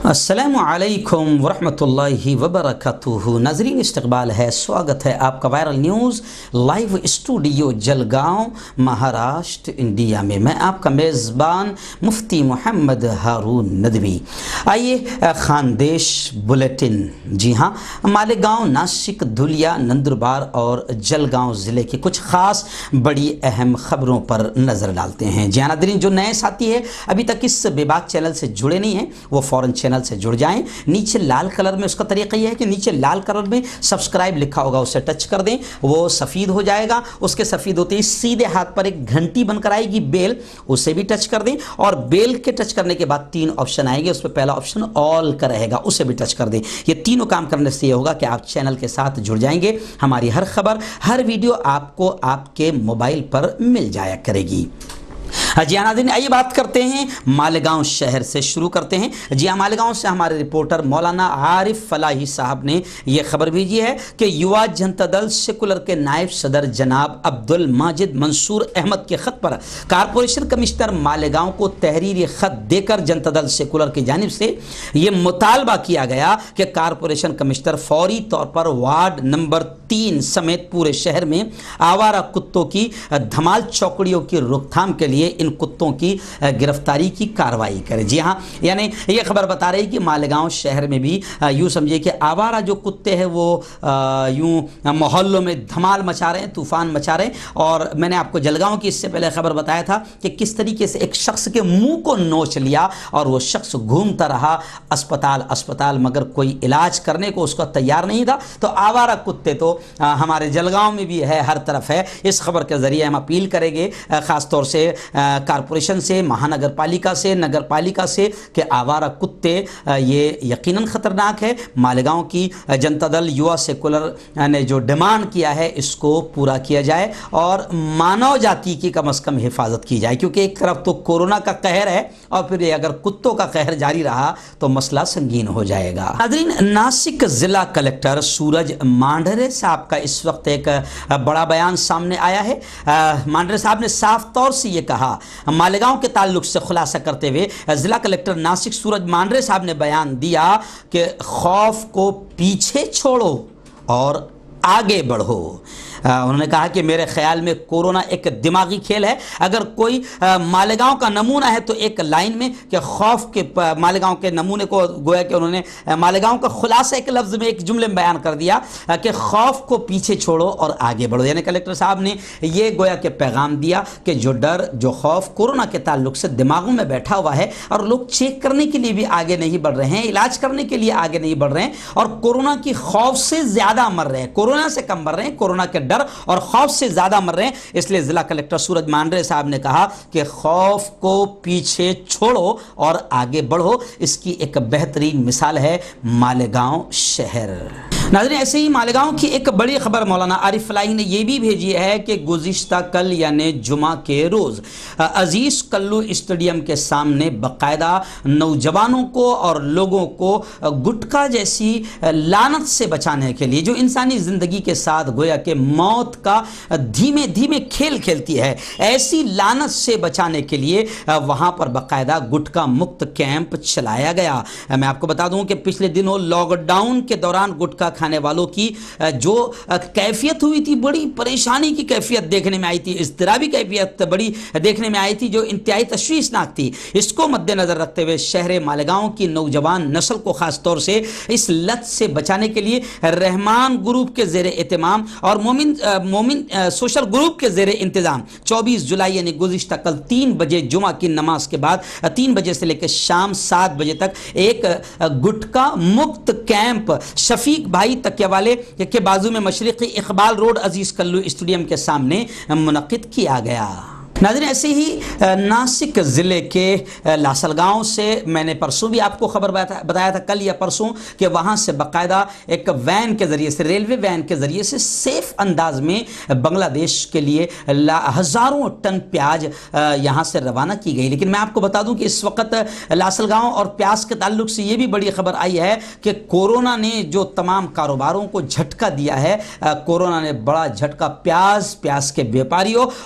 अस्सलामु अलैकुम वरहमतुल्लाहि वबरकातुहू। नाज़रीन, इस्तकबाल है, स्वागत है आपका viral news live studio Jalgaon, Maharashtra, India में। मैं आपका मेज़बान मुफ्ती मोहम्मद हारून नदवी। आइए खानदेश बुलेटिन। जी हाँ, मालेगांव, नासिक, धुलिया, नंदुरबार और जलगांव ज़िले की कुछ ख़ास बड़ी अहम ख़बरों पर नज़र डालते हैं। जी हाँ नाज़रीन, जो नए साथी है अभी तक इस बेबाक चैनल से जुड़े नहीं हैं वो फ़ौरन चैनल से जुड़ जाएं। नीचे लाल कलर में, उसका तरीका यह है कि नीचे लाल कलर में सब्सक्राइब लिखा होगा, उसे टच कर दें, वो सफ़ेद हो जाएगा। उसके सफ़ेद होते ही सीधे हाथ पर एक घंटी बनकर आएगी बेल, उसे भी टच कर दें। और बेल के टच करने के बाद तीन ऑप्शन आएंगे, उसमें पहला ऑप्शन ऑल का रहेगा, उसे भी टच कर दें। ये तीनों काम करने से ये होगा कि आप चैनल के साथ जुड़ जाएंगे। हमारी हर खबर, हर वीडियो आपको आपके मोबाइल पर मिल जाया करेगी। जी हाँ नाज़रीन, आइए बात करते हैं मालेगांव शहर से। शुरू करते हैं। जी हाँ, मालेगांव से हमारे रिपोर्टर मौलाना आरिफ फलाही साहब ने यह खबर भेजी है कि युवा जनता दल सेकुलर के नायब सदर जनाब अब्दुल माजिद मंसूर अहमद के ख़त पर कारपोरेशन कमिश्नर मालेगांव को तहरीरी ख़त देकर जनता दल सेकुलर की जानिब से ये मुतालबा किया गया कि कारपोरेशन कमिश्नर फौरी तौर पर वार्ड नंबर 3 समेत पूरे शहर में आवारा कुत्तों की धमाल चौकड़ियों की रोकथाम के लिए इन कुत्तों की गिरफ्तारी की कार्रवाई करे। जी हाँ, यानी ये खबर बता रही कि मालेगांव शहर में भी यूँ समझिए कि आवारा जो कुत्ते हैं वो यूँ मोहल्लों में धमाल मचा रहे हैं, तूफ़ान मचा रहे हैं। और मैंने आपको जलगांव की इससे पहले खबर बताया था कि किस तरीके से एक शख्स के मुंह को नोच लिया और वो शख्स घूमता रहा अस्पताल मगर कोई इलाज करने को उसका तैयार नहीं था। तो आवारा कुत्ते तो हमारे जलगांव में भी है, हर तरफ है। इस खबर के ज़रिए हम अपील करेंगे ख़ास तौर से कारपोरेशन से, महानगर पालिका से, नगर पालिका से कि आवारा कुत्ते ये यकीनन ख़तरनाक है। मालेगांव की जनता दल युवा सेकुलर ने जो डिमांड किया है इसको पूरा किया जाए और मानव जाति की कम से कम हिफाजत की जाए, क्योंकि एक तरफ तो कोरोना का कहर है और फिर अगर कुत्तों का कहर जारी रहा तो मसला संगीन हो जाएगा। नाज़रीन, नासिक ज़िला कलेक्टर सूरज मांढरे साहब का इस वक्त एक बड़ा बयान सामने आया है। मांढरे साहब ने साफ तौर से ये कहा, मालेगांव के ताल्लुक से खुलासा करते हुए जिला कलेक्टर नासिक सूरज मांढरे साहब ने बयान दिया कि खौफ को पीछे छोड़ो और आगे बढ़ो। उन्होंने कहा कि मेरे ख्याल में कोरोना एक दिमागी खेल है। अगर कोई मालेगांव का नमूना है तो एक लाइन में कि खौफ के मालेगांव के नमूने को गोया कि उन्होंने मालेगांव का खुलासा एक लफ्ज़ में, एक जुमले में बयान कर दिया कि खौफ को पीछे छोड़ो और आगे बढ़ो। यानी कलेक्टर साहब ने ये गोया के पैगाम दिया कि जो डर, जो खौफ कोरोना के ताल्लुक से दिमागों में बैठा हुआ है और लोग चेक करने के लिए भी आगे नहीं बढ़ रहे हैं, इलाज करने के लिए आगे नहीं बढ़ रहे हैं और कोरोना की खौफ से ज़्यादा मर रहे हैं, कोरोना से कम मर रहे हैं, कोरोना के डर और खौफ से ज्यादा मर रहे हैं। इसलिए जिला कलेक्टर सूरज मांढरे साहब ने कहा कि खौफ को पीछे छोड़ो और आगे बढ़ो। इसकी एक बेहतरीन मिसाल है मालेगांव शहर। नाज़रीन, ऐसे ही मालेगांव की एक बड़ी खबर मौलाना आरिफ फलाही ने यह भी भेजी है कि गुज़िश्ता कल यानी जुमा के रोज़ अजीज़ कल्लू स्टेडियम के सामने बाकायदा नौजवानों को और लोगों को गुटखा जैसी लानत से बचाने के लिए, जो इंसानी ज़िंदगी के साथ गोया के मौत का धीमे धीमे खेल खेलती है, ऐसी लानत से बचाने के लिए वहाँ पर बाकायदा गुटखा मुक्त कैंप चलाया गया। मैं आपको बता दूँ कि पिछले दिनों लॉकडाउन के दौरान गुटखा खाने वालों की जो कैफियत हुई थी, बड़ी परेशानी की कैफियत देखने में आई थी, इज़्तिराबी कैफियत बड़ी देखने में आई थी जो इंतहाई तशवीशनाक थी। इसको मद्देनज़र रखते हुए शहर मालेगांव की नौजवान नस्ल को ख़ास तौर से इस लत से बचाने के लिए रहमान ग्रुप के ज़ेर एहतमाम और मोमिन सोशल ग्रुप के ज़ेर इंतज़ाम 24 जुलाई यानी गुज़िश्ता कल 3 बजे जुमा की नमाज के बाद 3 बजे से लेकर शाम 7 बजे तक एक गुटखा मुक्त कैंप शफीक भाई तकिया वाले के बाजू में मशरिकी इकबाल रोड अजीज़ कल्लू स्टेडियम के सामने मुनक़िद किया गया। नाज़रीन, ऐसे ही नासिक ज़िले के लासलगांव से मैंने परसों भी आपको खबर बताया था, कल या परसों, कि वहाँ से बाकायदा एक वैन के ज़रिए से, रेलवे वैन के ज़रिए से सेफ़ अंदाज में बांग्लादेश के लिए हज़ारों टन प्याज यहाँ से रवाना की गई। लेकिन मैं आपको बता दूँ कि इस वक्त लासलगांव और प्याज के ताल्लुक से ये भी बड़ी खबर आई है कि कोरोना ने जो तमाम कारोबारों को झटका दिया है, कोरोना ने बड़ा झटका प्याज के व्यापारियों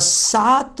7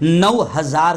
9000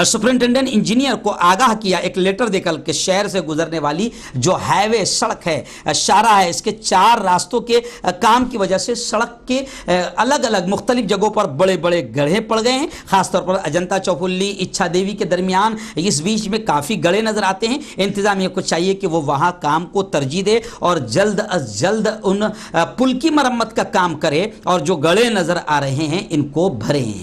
सुपरिंटेंडेंट इंजीनियर को आगाह किया एक लेटर देकर के शहर से गुजरने वाली जो हाईवे सड़क है, शाहराह है, इसके 4 रास्तों के काम की वजह से सड़क के अलग अलग मुख्तलिफ जगहों पर बड़े बड़े गड्ढे पड़ गए हैं। खासतौर पर अजंता चौफुल्ली इच्छा देवी के दरमियान इस बीच में काफ़ी गड्ढे नजर आते हैं। इंतजामिया को चाहिए कि वो वहाँ काम को तरजीह दे और जल्द अज जल्द उन पुल की मरम्मत का काम करे और जो गड्ढे नजर आ रहे हैं इनको भरें,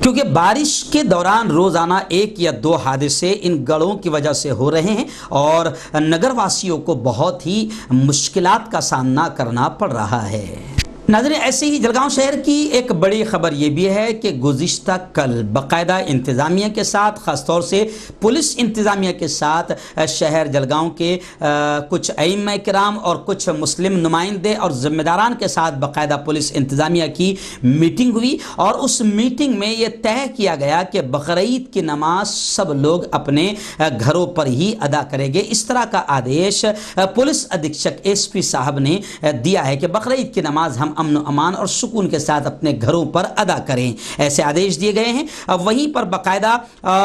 क्योंकि बारिश के दौरान रोजाना 1 या 2 हादसे इन गड्ढों की वजह से हो रहे हैं और नगरवासियों को बहुत ही मुश्किलात का सामना करना पड़ रहा है। नाज़रीन, ऐसे ही जलगांव शहर की एक बड़ी खबर ये भी है कि गुज़िश्ता कल बाकायदा इंतज़ामिया के साथ, ख़ासतौर से पुलिस इंतज़ामिया के साथ शहर जलगांव के कुछ अइम्मा किराम और कुछ मुस्लिम नुमाइंदे और ज़िम्मेदारान के साथ बाकायदा पुलिस इंतज़ामिया की मीटिंग हुई और उस मीटिंग में ये तय किया गया कि बकरीद की नमाज सब लोग अपने घरों पर ही अदा करेंगे। इस तरह का आदेश पुलिस अधीक्षक SP साहब ने दिया है कि बकरीद की नमाज हम अमन अमान और सुकून के साथ अपने घरों पर अदा करें, ऐसे आदेश दिए गए हैं। वहीं पर बाकायदा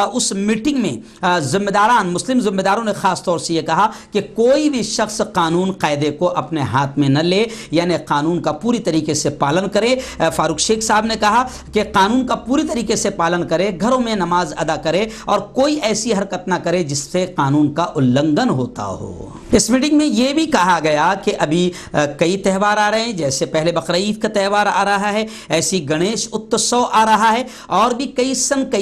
उस मीटिंग में जिम्मेदारान मुस्लिम जिम्मेदारों ने खास तौर से ये कहा कि कोई भी शख्स कानून कायदे को अपने हाथ में न ले, यानी कानून का पूरी तरीके से पालन करे। फारूक शेख साहब ने कहा कि कानून का पूरी तरीके से पालन करे, घरों में नमाज अदा करे और कोई ऐसी हरकत ना करे जिससे कानून का उल्लंघन होता हो। इस मीटिंग में यह भी कहा गया कि अभी कई त्यौहार आ रहे हैं, जैसे पहले बकरीद का त्यौहार आ रहा है, ऐसी गणेश उत्सव आ रहा है और भी कई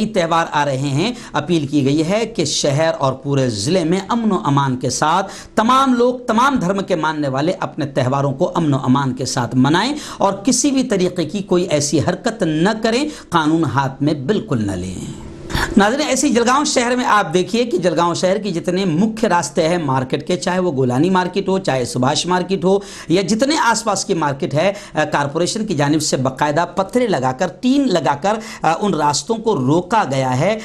त्यौहार आ रहे हैं। अपील की गई है कि शहर और पूरे ज़िले में अमन व अमान के साथ तमाम लोग, तमाम धर्म के मानने वाले अपने त्योहारों को अमन व अमान के साथ मनाएं और किसी भी तरीके की कोई ऐसी हरकत न करें, कानून हाथ में बिल्कुल न लें। नाज़रीन, ऐसे ही जलगांव शहर में आप देखिए कि जलगांव शहर की जितने मुख्य रास्ते हैं मार्केट के, चाहे वो गोलानी मार्केट हो, चाहे सुभाष मार्केट हो या जितने आसपास की मार्केट है, कारपोरेशन की जानिब से बाकायदा पत्थरे लगाकर, टीन लगाकर उन रास्तों को रोका गया है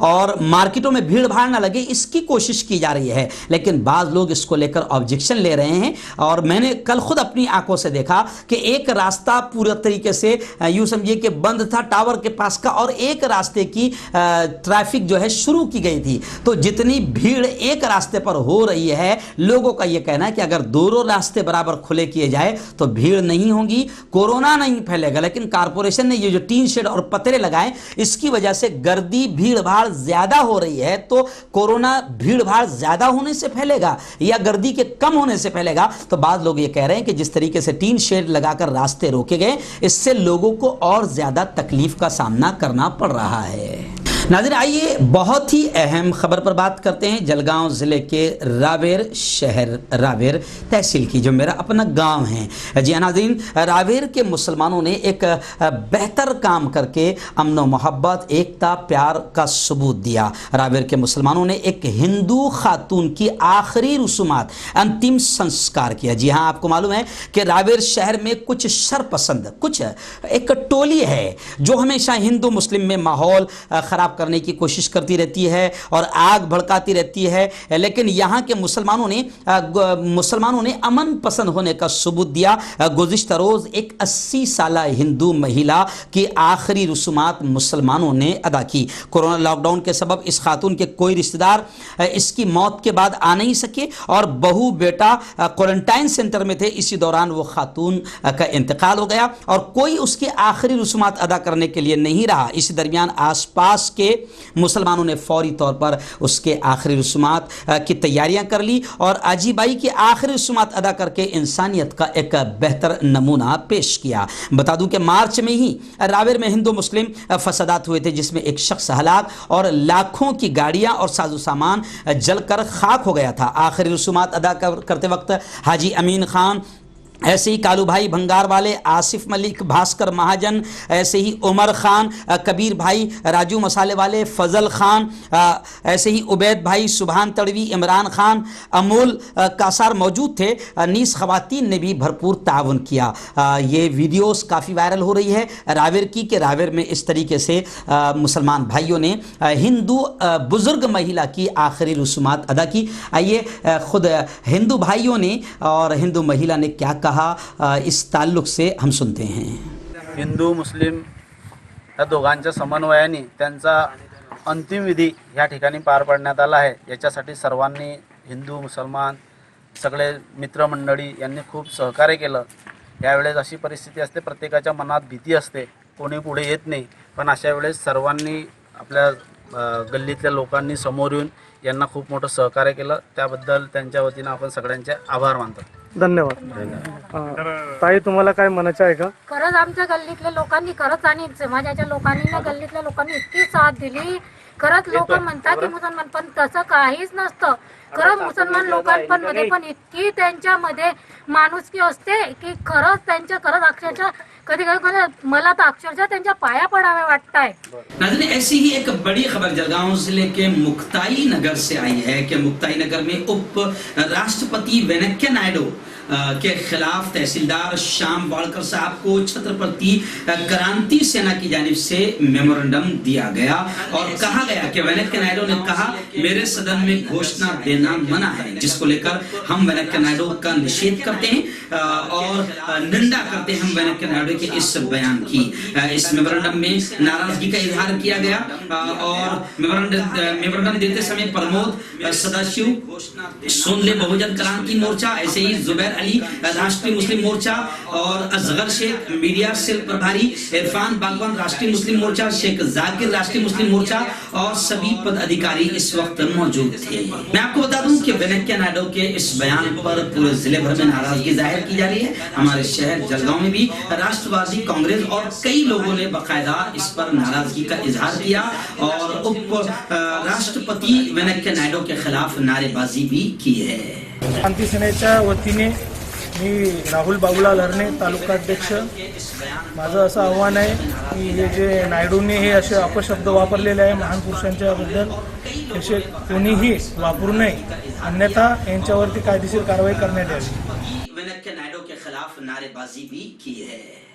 और मार्केटों में भीड़ भाड़ ना लगे इसकी कोशिश की जा रही है। लेकिन बाज़ लोग इसको लेकर ऑब्जेक्शन ले रहे हैं और मैंने कल खुद अपनी आंखों से देखा कि एक रास्ता पूरे तरीके से यूँ समझिए कि बंद था टावर के पास का और एक रास्ते की ट्रैफिक जो है शुरू की गई थी। तो जितनी भीड़ एक रास्ते पर हो रही है, लोगों का यह कहना है कि अगर दोनों रास्ते बराबर खुले किए जाए तो भीड़ नहीं होगी, कोरोना नहीं फैलेगा। लेकिन कारपोरेशन ने ये जो टीन शेड और पतरे लगाए, इसकी वजह से गर्दी भीड़ भाड़ ज्यादा हो रही है। तो कोरोना भीड़ भाड़ ज्यादा होने से फैलेगा या गर्दी के कम होने से फैलेगा? तो बाद लोग ये कह रहे हैं कि जिस तरीके से टीन शेड लगाकर रास्ते रोके गए, इससे लोगों को और ज्यादा तकलीफ का सामना करना पड़ रहा है। नाज़रीन, आइए बहुत ही अहम खबर पर बात करते हैं। जलगांव ज़िले के रावेर शहर, रावेर तहसील की जो मेरा अपना गांव है। जी हाँ नाज़रीन, रावेर के मुसलमानों ने एक बेहतर काम करके अमन व मोहब्बत, एकता, प्यार का सबूत दिया। रावेर के मुसलमानों ने एक हिंदू खातून की आखिरी रसूमात, अंतिम संस्कार किया। जी हाँ, आपको मालूम है कि रावेर शहर में कुछ शरपसंद, कुछ एक टोली है जो हमेशा हिंदू मुस्लिम में माहौल ख़राब करने की कोशिश करती रहती है और आग भड़काती रहती है। लेकिन यहाँ के मुसलमानों ने अमन पसंद होने का सबूत दिया। गुज़िश्ता रोज़ एक 80 साला हिंदू महिला की आखिरी रसूमात मुसलमानों ने अदा की। कोरोना लॉकडाउन के सबब इस खातून के कोई रिश्तेदार इसकी मौत के बाद आ नहीं सके और बहू बेटा क्वारंटाइन सेंटर में थे। इसी दौरान वो खातून का इंतकाल हो गया और कोई उसकी आखिरी रसूमात अदा करने के लिए नहीं रहा। इसी दरमियान आसपास के मुसलमानों ने फौरी तौर पर उसके आखिरी रसूमात की तैयारियां कर ली और आजीबाई की आखिरी रसूमात अदा करके इंसानियत का एक बेहतर नमूना पेश किया। बता दूं कि मार्च में ही रावेर में हिंदू मुस्लिम फसादात हुए थे, जिसमें एक शख्स हलाक और लाखों की गाड़ियां और साजो सामान जलकर खाक हो गया था। आखिरी रसूमात अदा करते वक्त हाजी अमीन खान, ऐसे ही कालू भाई भंगार वाले, आसिफ मलिक, भास्कर महाजन, ऐसे ही उमर खान, कबीर भाई, राजू मसाले वाले, फजल खान, ऐसे ही उबैद भाई, सुभान तड़वी, इमरान खान, अमोल कासार मौजूद थे। नीस खवातीन ने भी भरपूर ताउन किया। ये वीडियोस काफ़ी वायरल हो रही है रावेर की कि रावेर में इस तरीके से मुसलमान भाइयों ने हिंदू बुजुर्ग महिला की आखिरी रसूमात अदा की। आइए खुद हिंदू भाइयों ने और हिंदू महिला ने क्या कहा इस ताल्लुक से हम सुनते हैं। हिंदू मुस्लिम या दोघांच्या समन्वयाने त्यांचा अंतिम विधी या ठिकाणी पार पाडण्यात आला आहे. याच्यासाठी सर्वांनी, हिंदू मुसलमान सगळे मित्रमंडळी यांनी खूप सहकार्य केलं. यावेळेस अशी परिस्थिती असते, प्रत्येकाच्या मनात भीती असते, कोणी पुढे येत नाही, पण अशा वेळेस सर्वांनी आपल्या गल्लीतल्या लोकांनी समोर येऊन यांना खूप मोठं सहकार्य केलं. त्याबद्दल त्यांच्या वतीनं आपण सगळ्यांचे आभार मानतो. धन्यवाद. ताई, तुम्हाला काय म्हणायचं आहे का? खरंच आमच्या गल्लीतल्या लोकांनी, खरंच आणि समाजाच्या लोकांनी ना, गल्लीतल्या लोकांनी इतकी साथ दिली. खरंच लोक म्हणतात की मुसलमान, पण तसं काहीच नसतं. खरंच मुसलमान लोकांमध्ये पण इतकी त्यांच्यामध्ये माणुसकी असते की खरंच त्यांच्या, खरंच अक्षरशः कधी कधी मला तर अक्षरशः त्यांच्या पाया पडाव्या वाटताय. नाज़रीन, ऐसी ही एक बड़ी खबर जलगांव जिले के मुक्ताई नगर से आई है कि मुक्ताई नगर में उप राष्ट्रपति वेंकैया नायडू के खिलाफ तहसीलदार श्याम वाड़कर साहब को छत्रपति क्रांति सेना की जानिब से मेमोरेंडम दिया गया और कहा गया कि वेंकैया नायडू ने कहा मेरे सदन में घोषणा देना मना है, जिसको लेकर हम वेंकैया नायडू का निषेध करते हैं और निंदा करते हैं हम वेंकैया नायडू के इस बयान की। इस मेमोरेंडम में नाराजगी का इजहार किया गया और मेमोरेंडम देते समय प्रमोद सदाशिव सोनले बहुजन क्रांति मोर्चा, ऐसे ही जुबैर अली राष्ट्रीय मुस्लिम मोर्चा और असगर शेख मीडिया सेल प्रभारी, इरफान बागवान राष्ट्रीय मुस्लिम मोर्चा, शेख जाकिर राष्ट्रीय मुस्लिम मोर्चा और सभी पदाधिकारी इस वक्त मौजूद थे। मैं आपको बता दूं कि वेंकैया नायडू के इस बयान पर पूरे जिले भर में नाराजगी जाहिर की जा रही है। हमारे शहर जलगांव में भी राष्ट्रवादी कांग्रेस और कई लोगों ने बाकायदा इस पर नाराजगी का इजहार किया और उप राष्ट्रपति वेंकैया नायडू के खिलाफ नारेबाजी भी की है। क्रांती सेनेच्या वतीने मी राहुल बाबूलाल हरणे, तालुकाध्यक्ष, माझं असं आव्हान आहे की हे जे नायडूने हे असे अपशब्द वापरलेले आहे महान पुरुषांच्या बद्दल, असे कोणीही वापरू नये, अन्यथा यांच्यावरती कायदेशीर कारवाई करण्यात यावी। वेंकैया नायडू के खिलाफ नारेबाजी भी की है।